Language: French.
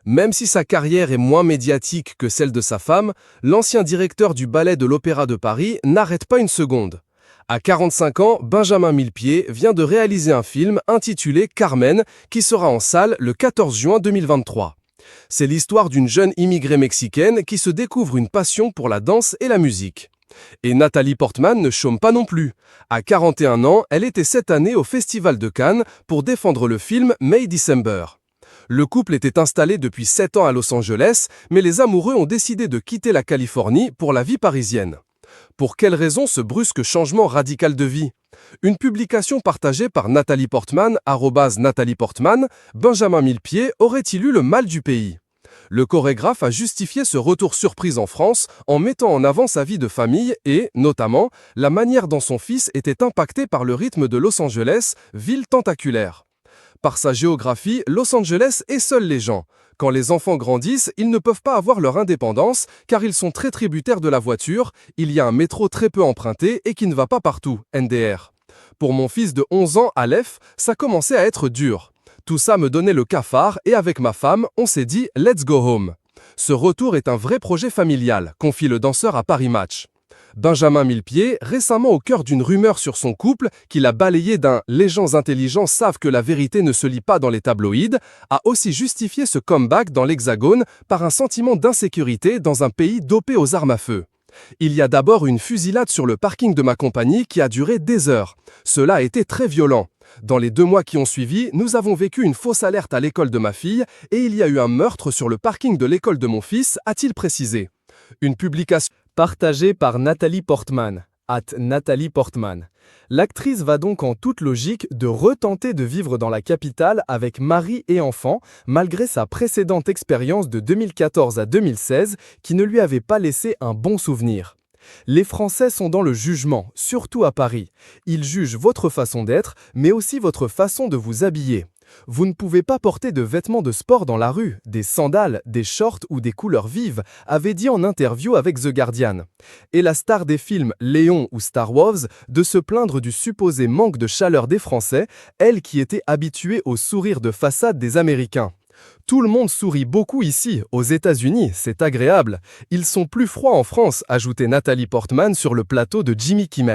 Même si sa carrière est moins médiatique que celle de sa femme, l'ancien directeur du Ballet de l'Opéra de Paris n'arrête pas une seconde. À 45 ans, Benjamin Millepied vient de réaliser un film intitulé Carmen, qui sera en salle le 14 juin 2023. C'est l'histoire d'une jeune immigrée mexicaine qui se découvre une passion pour la danse et la musique. Et Nathalie Portman ne chôme pas non plus. À 41 ans, elle était cette année au Festival de Cannes pour défendre le film May December. Le couple était installé depuis 7 ans à Los Angeles, mais les amoureux ont décidé de quitter la Californie pour la vie parisienne. Pour quelle raison ce brusque changement radical de vie? Une publication partagée par Nathalie Portman, @Nathalie Portman, Benjamin Millepied aurait-il eu le mal du pays? Le chorégraphe a justifié ce retour surprise en France en mettant en avant sa vie de famille et, notamment, la manière dont son fils était impacté par le rythme de Los Angeles, ville tentaculaire. Par sa géographie, Los Angeles est seuls les gens. Quand les enfants grandissent, ils ne peuvent pas avoir leur indépendance car ils sont très tributaires de la voiture, il y a un métro très peu emprunté et qui ne va pas partout, NDR. Pour mon fils de 11 ans, Aleph, ça commençait à être dur. Tout ça me donnait le cafard et avec ma femme, on s'est dit « let's go home ». Ce retour est un vrai projet familial, confie le danseur à Paris Match. Benjamin Millepied, récemment au cœur d'une rumeur sur son couple, qu'il a balayé d'un « les gens intelligents savent que la vérité ne se lit pas dans les tabloïds », a aussi justifié ce comeback dans l'Hexagone par un sentiment d'insécurité dans un pays dopé aux armes à feu. Il y a d'abord une fusillade sur le parking de ma compagnie qui a duré des heures. Cela a été très violent. Dans les 2 mois qui ont suivi, nous avons vécu une fausse alerte à l'école de ma fille et il y a eu un meurtre sur le parking de l'école de mon fils, a-t-il précisé. Une publication partagée par Nathalie Portman, @Nathalie Portman. L'actrice va donc en toute logique de retenter de vivre dans la capitale avec mari et enfant, malgré sa précédente expérience de 2014 à 2016 qui ne lui avait pas laissé un bon souvenir. Les Français sont dans le jugement, surtout à Paris. Ils jugent votre façon d'être, mais aussi votre façon de vous habiller. Vous ne pouvez pas porter de vêtements de sport dans la rue, des sandales, des shorts ou des couleurs vives, avait dit en interview avec The Guardian. Et la star des films Léon ou Star Wars de se plaindre du supposé manque de chaleur des Français, elle qui était habituée au sourire de façade des Américains. Tout le monde sourit beaucoup ici, aux États-Unis, c'est agréable. Ils sont plus froids en France, ajoutait Nathalie Portman sur le plateau de Jimmy Kimmel.